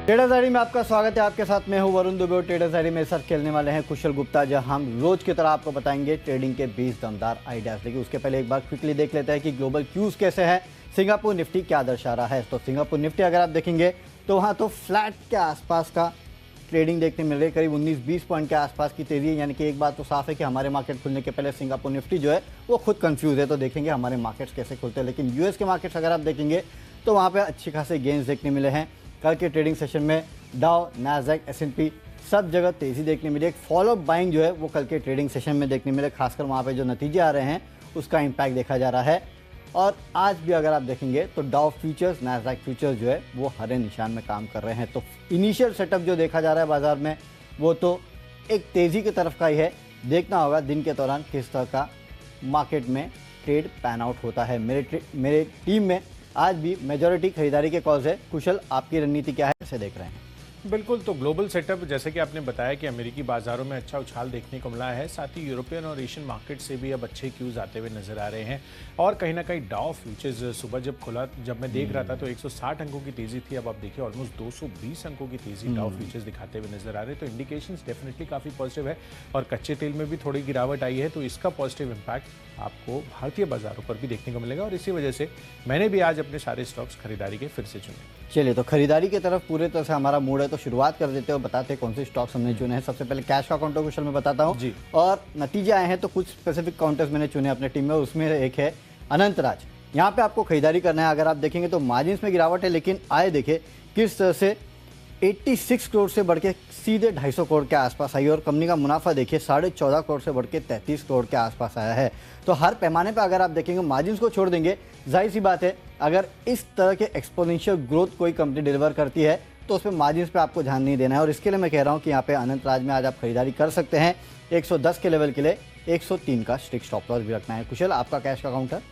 Traders diary में आपका स्वागत है। आपके साथ मैं हूं वरुण दुबे और ट्रेडर्स डायरी में साथ खेलने वाले हैं कुशल गुप्ता, जहां हम रोज की तरह आपको बताएंगे ट्रेडिंग के 20 दमदार आइडियाज। लेकिन उसके पहले एक बार क्विकली देख लेते हैं कि ग्लोबल क्यूज कैसे है, सिंगापुर निफ्टी क्या दर्शा रहा है। तो सिंगापुर निफ्टी अगर आप देखेंगे तो वहाँ तो फ्लैट के आसपास का ट्रेडिंग देखने मिल रही है, करीब 19-20 पॉइंट के आसपास की तेजी है। यानी कि एक बात तो साफ है कि हमारे मार्केट खुलने के पहले सिंगापुर निफ्टी जो है वो खुद कंफ्यूज है। तो देखेंगे हमारे मार्केट्स कैसे खुलते हैं। लेकिन यूएस के मार्केट्स अगर आप देखेंगे तो वहाँ पे अच्छे खासे गेंस देखने मिले हैं। कल के ट्रेडिंग सेशन में डाउ, नैस्डैक, S&P सब जगह तेजी देखने मिली। एक फॉलोअप बाइंग जो है वो कल के ट्रेडिंग सेशन में देखने मिले, खासकर वहाँ पे जो नतीजे आ रहे हैं उसका इम्पैक्ट देखा जा रहा है। और आज भी अगर आप देखेंगे तो डाउ फ्यूचर्स, नैस्डैक फ्यूचर्स जो है वो हरे निशान में काम कर रहे हैं। तो इनिशियल सेटअप जो देखा जा रहा है बाजार में वो तो एक तेज़ी की तरफ का ही है। देखना होगा दिन के दौरान किस तरह का मार्केट में ट्रेड पैन आउट होता है। मेरे टीम में आज भी मेजॉरिटी खरीदारी के कॉल्स है। कुशल, आपकी रणनीति क्या है, कैसे देख रहे हैं? बिल्कुल, तो ग्लोबल सेटअप जैसे कि आपने बताया कि अमेरिकी बाजारों में अच्छा उछाल देखने को मिला है, साथ ही यूरोपियन और एशियन मार्केट से भी अब अच्छे क्यूज आते हुए नजर आ रहे हैं। और कहीं ना कहीं डाउ फ्यूचर्स सुबह जब खुला, जब मैं देख रहा था तो 160 अंकों की तेजी थी। अब आप देखिए ऑलमोस्ट 220 अंकों की तेजी डाउ फ्यूचर्स दिखाते हुए नजर आ रहे हैं। तो इंडिकेशंस डेफिनेटली काफी पॉजिटिव है और कच्चे तेल में भी थोड़ी गिरावट आई है, तो इसका पॉजिटिव इम्पैक्ट आपको भारतीय बाजारों पर भी देखने को मिलेगा। और इसी वजह से मैंने भी आज अपने सारे स्टॉक्स खरीदारी के फिर से चुने। चलिए, तो खरीदारी की तरफ पूरे तरह से हमारा मूड है, तो शुरुआत कर देते हैं और बताते हैं कौन से स्टॉक्स हमने चुने हैं। सबसे पहले कैश का काउंटर कुशल में बताता हूँ जी। और नतीजे आए हैं तो कुछ स्पेसिफिक काउंटर्स मैंने चुने अपने टीम में। उसमें एक है अनंतराज। यहाँ पे आपको खरीदारी करना है। अगर आप देखेंगे तो मार्जिन में गिरावट है, लेकिन आए देखे किस तरह से 86 करोड़ से बढ़ के सीधे 250 करोड़ के आसपास आई और कंपनी का मुनाफा देखिए 14.5 करोड़ से बढ़ के 33 करोड़ के आसपास आया है। तो हर पैमाने पर अगर आप देखेंगे मार्जिन को छोड़ देंगे, जाहिर सी बात है अगर इस तरह के एक्सपोनेंशियल ग्रोथ कोई कंपनी डिलीवर करती है तो उसमें मार्जिन पे आपको ध्यान नहीं देना है। और इसके लिए मैं कह रहा हूँ कि यहाँ पे अनंतराज में आज आप खरीदारी कर सकते हैं। 110 के लेवल के लिए 103 का स्ट्रिक्ट स्टॉप लॉस भी रखना है। कुशल, आपका कैश का काउंटर?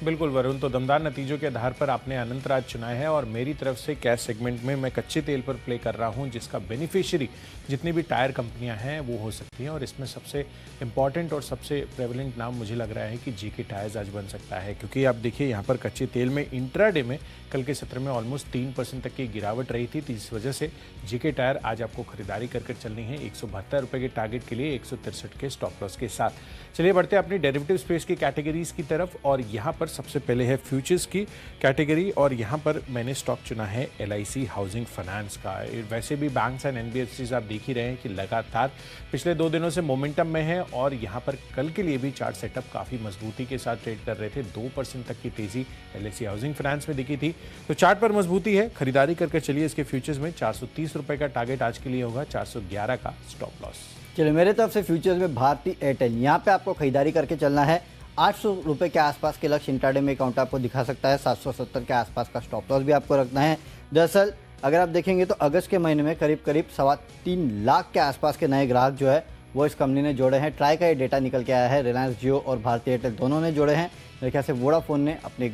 बिल्कुल वरुण, तो दमदार नतीजों के आधार पर आपने अनंतराज चुना है और मेरी तरफ से कैश सेगमेंट में मैं कच्चे तेल पर प्ले कर रहा हूं, जिसका बेनिफिशियरी जितनी भी टायर कंपनियां हैं वो हो सकती हैं। और इसमें सबसे इंपॉर्टेंट और सबसे प्रेवलेंट नाम मुझे लग रहा है कि जेके टायर्स आज बन सकता है, क्योंकि आप देखिए यहाँ पर कच्चे तेल में इंट्राडे में कल के सत्र में ऑलमोस्ट 3% तक की गिरावट रही थी। तो इस वजह से जेके टायर आज आपको खरीदारी करके चलनी है 172 रुपये के टारगेट के लिए 163 के स्टॉप लॉस के साथ। चलिए बढ़ते हैं अपनी डेरिवेटिव स्पेस की कैटेगरीज की तरफ और यहाँ पर सबसे पहले है फ्यूचर्स की कैटेगरी और यहाँ पर मैंने स्टॉक चुना है LIC हाउसिंग फाइनेंस का। वैसे भी बैंक्स एंड NBFCs आप देख ही रहे हैं कि लगातार पिछले 2 दिनों से मोमेंटम में है और यहाँ पर कल के लिए भी चार्ट सेटअप काफ़ी मजबूती के साथ ट्रेड कर रहे थे। 2% तक की तेजी LIC हाउसिंग फाइनेंस में दिखी थी, तो चार्ट पर मजबूती है। खरीदारी करके चलिए इसके फ्यूचर्स में। 430 रुपये का टारगेट आज के लिए होगा, 411 का स्टॉप लॉस। चलिए, मेरे तरफ से फ्यूचर्स में भारती एयरटेल, यहाँ पे आपको खरीदारी करके चलना है। 800 रुपये के आसपास के लक्ष्य इंट्राडे में काउंट आपको दिखा सकता है। 770 के आसपास का स्टॉप लॉस भी आपको रखना है। दरअसल अगर आप देखेंगे तो अगस्त के महीने में करीब 3.25 लाख के आसपास के नए ग्राहक जो है वो इस कंपनी ने जोड़े हैं। ट्राई का ये डेटा निकल के आया है। रिलायंस जियो और भारती एयरटेल दोनों ने जोड़े हैं। मेरे ख्याल से वोडाफोन ने अपने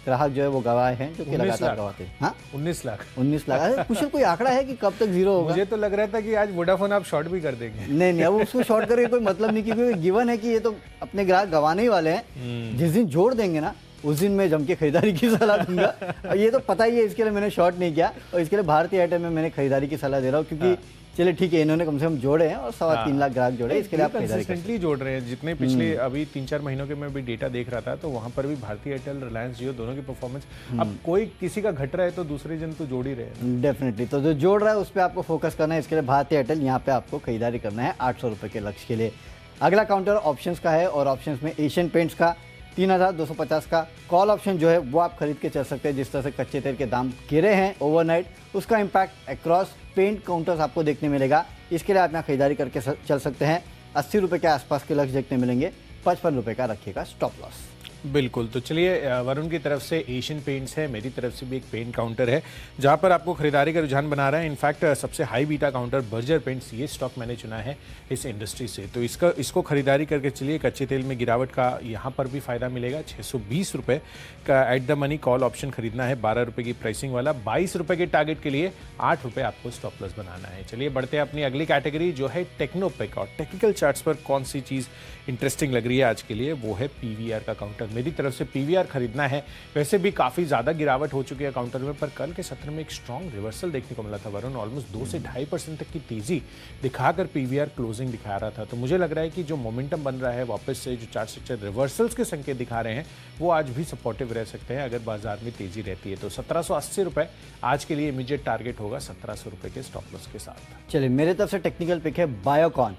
ग्राहक जो है वो गवाए हैं, जो कि लगातार गवाते हैं। हाँ, 19 लाख। 19 लाख। अरे कुछ कोई आंकड़ा है कि कब तक जीरो होगा? मुझे तो लग रहा था कि आज वोडाफोन आप शॉर्ट भी कर देंगे। नहीं, अब उसको शॉर्ट करके कोई मतलब नहीं, क्योंकि गिवन है कि ये तो अपने ग्राहक गंवाने ही वाले हैं। जिस दिन जोड़ देंगे ना उस दिन मैं जम के खरीदारी की सलाह दूंगा। और ये तो पता ही है, इसके लिए मैंने शॉर्ट नहीं किया और इसके लिए भारती एयरटेल में मैंने खरीदारी की सलाह दे रहा हूँ, क्योंकि चलिए ठीक है, इन्होंने कम से कम जोड़े हैं और 3.25 लाख ग्राहक जोड़े, इसके लिए आप खरीदारी कंसिस्टेंटली जोड़ रहे हैं। जितने पिछले अभी 3-4 महीनों के मैं भी डेटा देख रहा था तो वहां पर भी भारतीय एयरटेल, रिलायंस जियो दोनों की परफॉर्मेंस, अब कोई किसी का घट रहा है तो दूसरे जन तो जोड़ ही रहे हैं। डेफिनेटली, तो जो जोड़ रहा है उस पर आपको फोकस करना है। इसके लिए भारती एयरटेल यहाँ पे आपको खरीदारी करना है 800 रुपये के लक्ष्य के लिए। अगला काउंटर ऑप्शंस का है और ऑप्शंस में एशियन पेंट्स का 3250 का कॉल ऑप्शन जो है वो आप खरीद के चल सकते हैं। जिस तरह से कच्चे तेल के दाम गिरे हैं ओवरनाइट, उसका इम्पैक्ट अक्रॉस पेंट काउंटर्स आपको देखने मिलेगा। इसके लिए आप यहाँ खरीदारी करके चल सकते हैं। 80 रुपये के आसपास के लक्ष्य देखने मिलेंगे। 55 रुपये का रखिएगा स्टॉप लॉस। बिल्कुल, तो चलिए वरुण की तरफ से एशियन पेंट्स है, मेरी तरफ से भी एक पेंट काउंटर है जहां पर आपको खरीदारी का रुझान बना रहा है। इनफैक्ट सबसे high beta counter Berger paints, ये स्टॉक मैंने चुना है इस इंडस्ट्री से, तो इसको खरीदारी करके चलिए। कच्चे तेल में गिरावट का यहाँ पर भी फायदा मिलेगा। 620 रुपये का at the money call option खरीदना है, 12 रुपये की प्राइसिंग वाला। 22 रुपये के टारगेट के लिए 8 रुपये आपको स्टॉप लॉस बनाना है। चलिए बढ़ते हैं अपनी अगली कैटेगरी जो है टेक्नोपेक। और टेक्निकल चार्ट्स पर कौन सी चीज़ इंटरेस्टिंग लग रही है आज के लिए, वो है PVR का काउंटर मेरी तरफ से पीवीआर खरीदना है। वैसे भी काफ़ी ज़्यादा गिरावट हो चुकी है काउंटर में, पर कल के सत्र में एक स्ट्रॉन्ग रिवर्सल देखने को मिला था वरुण। ऑलमोस्ट 2 से 2.5% तक की तेज़ी दिखाकर पीवीआर क्लोजिंग दिखा रहा था। तो मुझे लग रहा है कि जो मोमेंटम बन रहा है वापस से, जो चार्ट स्ट्रक्चर रिवर्सल्स के संकेत दिखा रहे हैं, वो आज भी सपोर्टिव रह सकते हैं अगर बाजार में तेज़ी रहती है। तो 1780 रुपये आज के लिए इमीडिएट टारगेट होगा 1700 रुपये के स्टॉप लॉस के साथ। चलिए, मेरे तरफ से टेक्निकल पिक है बायोकॉन,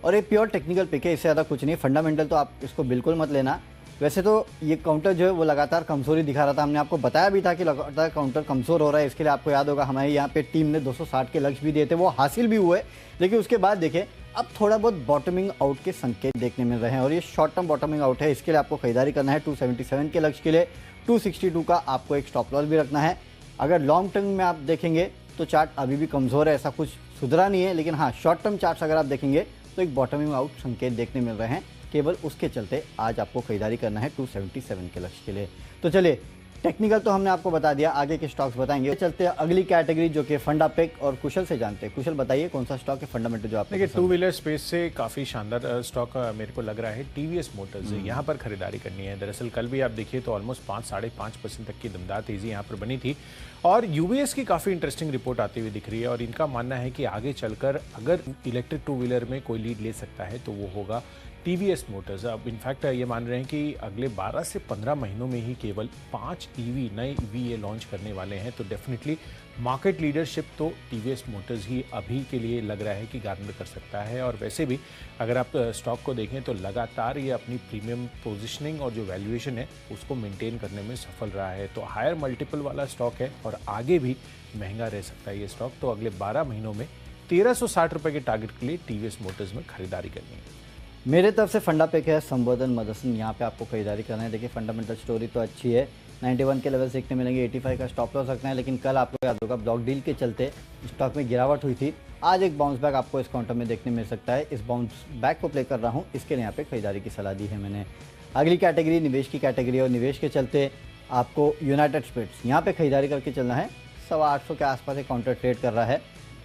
और ये प्योर टेक्निकल पिक है, इससे ज़्यादा कुछ नहीं। फंडामेंटल तो आप इसको बिल्कुल मत लेना। वैसे तो ये काउंटर जो है वो लगातार कमजोरी दिखा रहा था, हमने आपको बताया भी था कि लगातार काउंटर कमज़ोर हो रहा है। इसके लिए आपको याद होगा हमारे यहाँ पे टीम ने 260 के लक्ष्य भी दिए थे, वो हासिल भी हुए। लेकिन उसके बाद देखें, अब थोड़ा बहुत बॉटमिंग आउट के संकेत देखने मिल रहे हैं, और ये शॉर्ट टर्म बॉटमिंग आउट है। इसके लिए आपको खरीदारी करना है 277 के लक्ष्य के लिए। 262 का आपको एक स्टॉप लॉस भी रखना है। अगर लॉन्ग टर्म में आप देखेंगे तो चार्ट अभी भी कमज़ोर है, ऐसा कुछ सुधरा नहीं है। लेकिन हाँ, शॉर्ट टर्म चार्ट्स अगर आप देखेंगे तो एक बॉटमिंग आउट संकेत देखने मिल रहे हैं। केवल उसके चलते आज आपको खरीदारी करना है 277 के लक्ष्य के लिए। तो चलिए, टेक्निकल तो हमने आपको बता दिया, आगे के स्टॉक्स बताएंगे। चलते हैं अगली कैटेगरी जो कि फंडा पिक, और कुशल से जानते हैं। कुशल, बताइए कौन सा स्टॉक है फंडामेंटल जो आपको देखिए, टू व्हीलर स्पेस से काफ़ी शानदार स्टॉक मेरे को लग रहा है टीवीएस मोटर्स, यहाँ पर खरीदारी करनी है। दरअसल कल भी आप देखिए तो ऑलमोस्ट 5-5.5% तक की दमदार तेज़ी यहाँ पर बनी थी, और यूबीएस की काफ़ी इंटरेस्टिंग रिपोर्ट आती हुई दिख रही है। और इनका मानना है कि आगे चलकर अगर इलेक्ट्रिक टू व्हीलर में कोई लीड ले सकता है तो वो होगा टीवीएस मोटर्स। अब इनफैक्ट ये मान रहे हैं कि अगले 12 से 15 महीनों में ही केवल 5 नए ईवी ये लॉन्च करने वाले हैं। तो डेफिनेटली मार्केट लीडरशिप तो टीवीएस मोटर्स ही अभी के लिए लग रहा है कि गारंट कर सकता है। और वैसे भी अगर आप स्टॉक को देखें तो लगातार ये अपनी प्रीमियम पोजीशनिंग और जो वैल्यूएशन है उसको मेंटेन करने में सफल रहा है। तो हायर मल्टीपल वाला स्टॉक है और आगे भी महंगा रह सकता है ये स्टॉक। तो अगले 12 महीनों में 1360 रुपये के टारगेट के लिए टीवीएस मोटर्स में खरीदारी करनी है। मेरे तरफ से फंडा पिक है संवर्धन मदरसन, यहाँ पे आपको खरीदारी करना है। देखिए, फंडामेंटल स्टोरी तो अच्छी है, 91 के लेवल देखने मिलेंगे, 85 का स्टॉप लॉस रखना है। लेकिन कल आपको याद होगा ब्लॉक डील के चलते स्टॉक में गिरावट हुई थी। आज एक बाउंस बैक आपको इस काउंटर में देखने मिल सकता है। इस बाउंस बैक को प्ले कर रहा हूँ, इसके लिए यहाँ पे खरीदारी की सलाह दी है मैंने। अगली कैटेगरी निवेश की कैटेगरी, और निवेश के चलते आपको यूनाइटेड स्पिरिट्स यहाँ पे खरीदारी करके चलना है। 825 के आसपास एक काउंटर ट्रेड कर रहा है।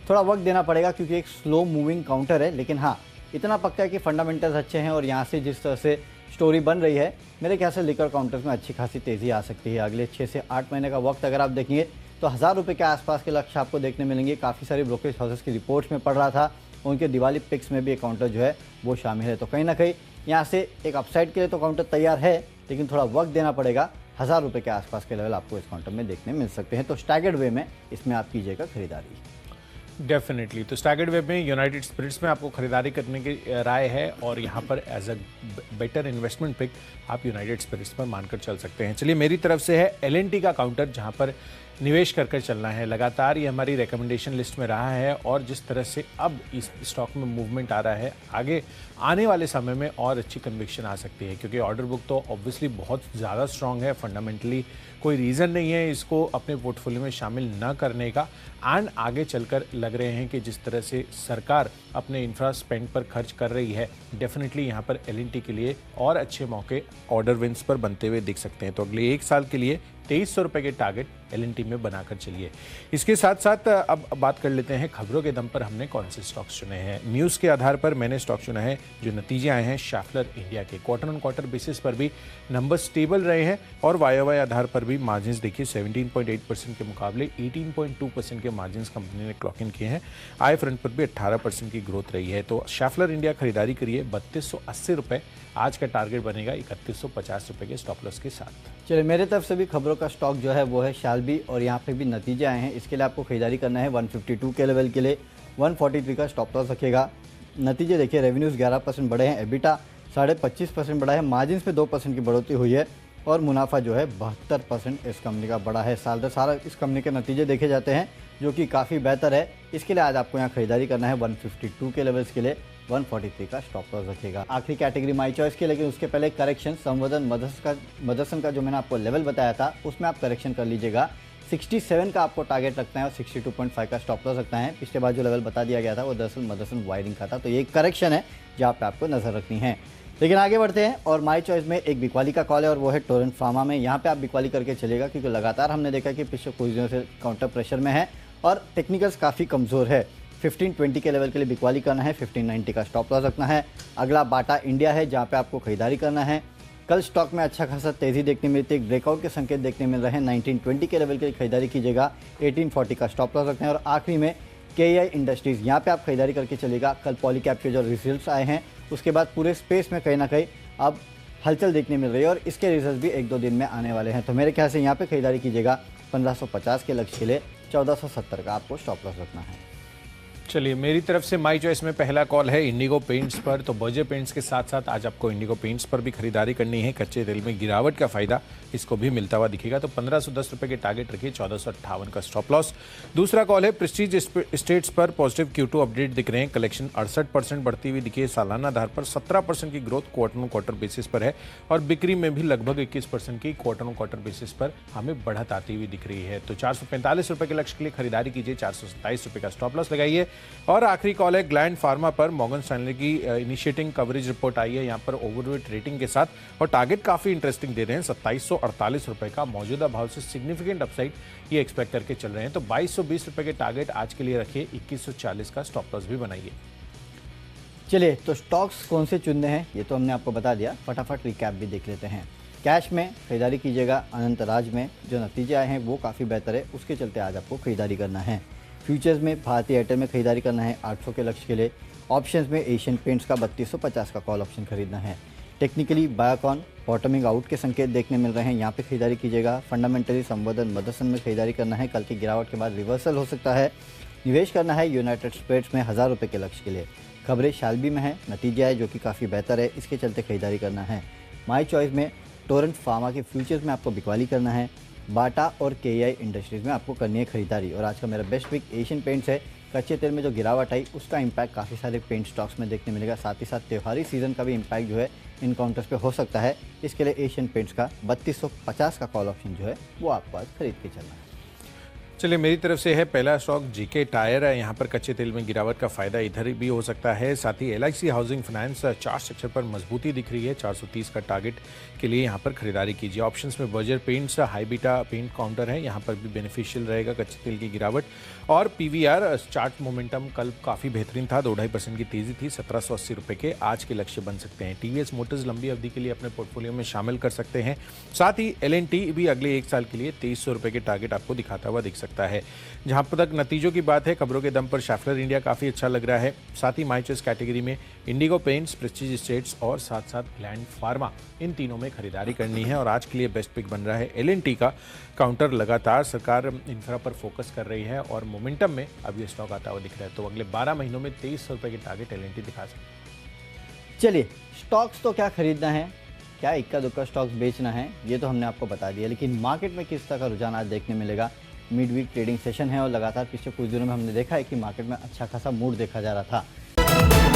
थोड़ा वक्त देना पड़ेगा क्योंकि एक स्लो मूविंग काउंटर है, लेकिन हाँ, इतना पक्का है कि फंडामेंटल्स अच्छे हैं। और यहाँ से जिस तरह से स्टोरी बन रही है, मेरे ख्याल से लिकर काउंटर्स में अच्छी खासी तेज़ी आ सकती है। अगले 6 से 8 महीने का वक्त अगर आप देखेंगे तो 1000 रुपये के आसपास के लक्ष्य आपको देखने मिलेंगे। काफ़ी सारी ब्रोकरेज हाउसेस की रिपोर्ट्स में पढ़ रहा था, उनके दिवाली पिक्स में भी एक काउंटर जो है वो शामिल है। तो कहीं ना कहीं यहाँ से एक अपसाइड के लिए तो काउंटर तैयार है, लेकिन थोड़ा वक्त देना पड़ेगा। 1000 रुपये के आसपास के लेवल आपको इस काउंटर में देखने मिल सकते हैं। तो स्टैगर्ड वे में इसमें आप कीजिएगा खरीदारी। डेफिनेटली। तो स्टैगर्ड वेब में यूनाइटेड स्पिरिट्स में आपको खरीदारी करने की राय है, और यहाँ पर as a better investment pick आप यूनाइटेड स्पिरिट्स पर मानकर चल सकते हैं। चलिए, मेरी तरफ से है एलएनटी का काउंटर, जहाँ पर निवेश कर चलना है। लगातार ये हमारी रिकमेंडेशन लिस्ट में रहा है, और जिस तरह से अब इस स्टॉक में मूवमेंट आ रहा है, आगे आने वाले समय में और अच्छी कन्विक्शन आ सकती है, क्योंकि ऑर्डर बुक तो ऑब्वियसली बहुत ज़्यादा स्ट्रांग है। फंडामेंटली कोई रीज़न नहीं है इसको अपने पोर्टफोलियो में शामिल न करने का। एंड आगे चलकर लग रहे हैं कि जिस तरह से सरकार अपने इंफ्रा स्पेंड पर खर्च कर रही है, डेफिनेटली यहाँ पर एलएनटी के लिए और अच्छे मौके ऑर्डर विंस पर बनते हुए दिख सकते हैं। तो अगले 1 साल के लिए 2300 रुपये के टारगेट एलएनटी में बनाकर चलिए। इसके साथ साथ अब बात कर लेते हैं खबरों के दम पर हमने कौन से स्टॉक्स चुने हैं। न्यूज़ के आधार पर मैंने स्टॉक चुना है जो नतीजे आए हैं शैफलर इंडिया के। क्वार्टर ऑन क्वार्टर बेसिस पर भी नंबर स्टेबल रहे हैं, और वाई आधार पर भी मार्जिन देखिए 17.8% के मुकाबले 18.2% के मार्जिन कंपनी ने क्लॉक इन किए हैं। आय फ्रंट पर भी 18% की ग्रोथ रही है। तो शैफलर इंडिया खरीदारी करिए 3280 रुपये। आज का टारगेट बनेगा 3150 रुपये के स्टॉप लॉस के साथ। चलिए, मेरे तरफ से भी खबरों का स्टॉक जो है वो है शालबी, और यहाँ पे भी नतीजे आए हैं। इसके लिए आपको खरीदारी करना है 152 के लेवल के लिए। 143 का स्टॉप लॉस रखेगा। नतीजे देखिए, रेवेन्यूज़ 11% बढ़े हैं, एबिटा 25.5% बढ़ा है, मार्जिन पे 2% की बढ़ोतरी हुई है, और मुनाफा जो है 72% इस कंपनी का बढ़ा है। साल दर साल इस कंपनी के नतीजे देखे जाते हैं, जो कि काफ़ी बेहतर है। इसके लिए आज आपको यहाँ खरीदारी करना है 152 के लेवल्स के लिए। 143 का स्टॉप लॉस रखेगा। आखिरी कैटेगरी माई चॉइस की, लेकिन उसके पहले करेक्शन संवर्धन मदरसन का जो मैंने आपको लेवल बताया था उसमें आप करेक्शन कर लीजिएगा। 67 का आपको टारगेट रखना है और 62.5 का स्टॉप लॉस रखना है। पिछले बार जो लेवल बता दिया गया था वो दरअसल मदरसन वायरिंग का था, तो ये एक करेक्शन है जहाँ पे आपको नजर रखनी है। लेकिन आगे बढ़ते हैं, और माई चॉइस में एक बिकवाली का कॉल है, और वो है टोरेंट फार्मा में। यहाँ पे आप बिकवाली करके चलेगा, क्योंकि लगातार हमने देखा कि पिछले कुछ दिनों से काउंटर प्रेशर में है और टेक्निकल्स काफ़ी कमज़ोर है। 1520 के लेवल के लिए बिकवाली करना है, 1590 का स्टॉप लॉस रखना है। अगला बाटा इंडिया है, जहाँ पे आपको खरीदारी करना है कल स्टॉक में अच्छा खासा तेजी देखने मिली थी, एक ब्रेकआउट के संकेत देखने मिल रहे हैं। 1920 के लेवल के लिए खरीदारी कीजिएगा, 1840 का स्टॉप लॉस रखते हैं। और आखिरी में KEI इंडस्ट्रीज़, यहाँ पे आप खरीदारी करके चलेगा। कल पॉलीकैब के जो रिजल्ट्स आए हैं उसके बाद पूरे स्पेस में कहीं ना कहीं अब हलचल देखने मिल रही है और इसके रिजल्ट भी 1-2 दिन में आने वाले हैं। तो मेरे ख्याल से यहाँ पे खरीदारी कीजिएगा। 1550 के लक्ष्य के लिए 1470 का आपको स्टॉप लॉस रखना है। चलिए, मेरी तरफ से माई चॉइस में पहला कॉल है इंडिगो पेंट्स पर। तो बर्जर पेंट्स के साथ साथ आज आपको इंडिगो पेंट्स पर भी खरीदारी करनी है। कच्चे तेल में गिरावट का फायदा इसको भी मिलता हुआ दिखेगा। तो 1510 रुपए के टारगेट रखिए, 1458 का स्टॉप लॉस। दूसरा कॉल है प्रेस्टीज स्टेट्स पर। पॉजिटिव Q2 अपडेट दिख रहे हैं। कलेक्शन 68% बढ़ती हुई दिखी है। सालाना आधार पर 17% की growth quarter on quarter basis पर है और बिक्री में भी लगभग 21% की क्वार्टर ऑन क्वार्टर बेसिस पर हमें बढ़त आती हुई दिख रही है। तो 445 रुपए के लक्ष्य के लिए खरीदारी कीजिए, 427 रुपए का स्टॉप लॉस लगाइए। और आखिरी कॉल है ग्लैंड फार्मा पर। मॉर्गन स्टैनली की इनिशिएटिंग कवरेज रिपोर्ट आई है यहाँ पर ओवरवेट रेटिंग के साथ और टारगेट काफी इंटरेस्टिंग दे रहे हैं। 2748 रुपए का मौजूदा भाव से सिग्निफिकेंट अपसाइड ये एक्सपेक्ट करके चल रहे हैं। तो 2220 रुपए के टारगेट आज के लिए रखिए, 2140 का स्टॉप लॉस भी बनाइए। चलिए, तो स्टॉक्स कौन से चुनने हैं ये तो हमने आपको बता दिया, फटाफट रिकैप भी देख लेते हैं। कैश में खरीदारी कीजिएगा। अनंत राज में जो नतीजे आए हैं वो काफ़ी बेहतर है, उसके चलते आज आपको खरीदारी करना है। फ्यूचर्स में भारती एयरटेल में खरीदारी करना है 800 के लक्ष्य के लिए। ऑप्शंस में एशियन पेंट्स का 3250 का कॉल ऑप्शन खरीदना है। टेक्निकली बायोकॉन बॉटमिंग आउट के संकेत देखने मिल रहे हैं, यहाँ पे खरीदारी कीजिएगा। फंडामेंटली संवर्धन मदरसन में खरीदारी करना है, कल की गिरावट के बाद रिवर्सल हो सकता है। निवेश करना है यूनाइटेड स्टेट्स में 1000 रुपये के लक्ष्य के लिए। खबरें शालबी में है, नतीजे आए जो कि काफ़ी बेहतर है, इसके चलते खरीदारी करना है। माई चॉइस में टोरेंट फार्मा के फ्यूचर्स में आपको बिकवाली करना है। बाटा और KEI इंडस्ट्रीज़ में आपको करनी है खरीदारी। और आज का मेरा बेस्ट पिक एशियन पेंट्स है। कच्चे तेल में जो गिरावट आई उसका इम्पैक्ट काफ़ी सारे पेंट स्टॉक्स में देखने मिलेगा, साथ ही साथ त्योहारी सीजन का भी इम्पैक्ट जो है इन काउंटर्स पे हो सकता है। इसके लिए एशियन पेंट्स का 3250 का कॉल ऑप्शन जो है वो आपको आज खरीद के चलना है। चलिए, मेरी तरफ से है पहला स्टॉक जीके टायर है। यहाँ पर कच्चे तेल में गिरावट का फायदा इधर भी हो सकता है। साथ ही LIC housing finance chart structure पर मजबूती दिख रही है। 430 का टारगेट के लिए यहाँ पर खरीदारी कीजिए। ऑप्शंस में Berger Paints high beta paint counter है, यहाँ पर भी बेनिफिशियल रहेगा कच्चे तेल की गिरावट। और PVR चार्ट मोमेंटम कल काफ़ी बेहतरीन था, 2-2.5% की तेजी थी, 1780 रुपये के आज के लक्ष्य बन सकते हैं। TVS मोटर्स लंबी अवधि के लिए अपने पोर्टफोलियो में शामिल कर सकते हैं। साथ ही L&T भी अगले 1 साल के लिए 2300 रुपये के टारगेट आपको दिखाता हुआ दिख सकता है। जहां तक नतीजों की बात है, खबरों के दम पर शैफलर इंडिया काफ़ी अच्छा लग रहा है। साथ ही माई चॉइस कैटेगरी में इंडिगो पेंट्स, प्रेस्टीज स्टेट्स और साथ साथ ग्लैंड फार्मा, इन तीनों में खरीदारी करनी है। और आज के लिए बेस्ट पिक बन रहा है L&T का। काउंटर लगातार सरकार इंफ्रा पर फोकस कर रही है और मोमेंटम में अब ये स्टॉक आता हुआ दिख रहा है। तो अगले 12 महीनों में 2300 रुपये के टारगेट L&T दिखा सकते हैं। चलिए, स्टॉक्स तो क्या खरीदना है, क्या इक्का दुक्का स्टॉक्स बेचना है, ये तो हमने आपको बता दिया। लेकिन मार्केट में किस तरह का रुझान आज देखने मिलेगा। मिड वीक ट्रेडिंग सेशन है और लगातार पिछले कुछ दिनों में हमने देखा है कि मार्केट में अच्छा खासा मूड देखा जा रहा था।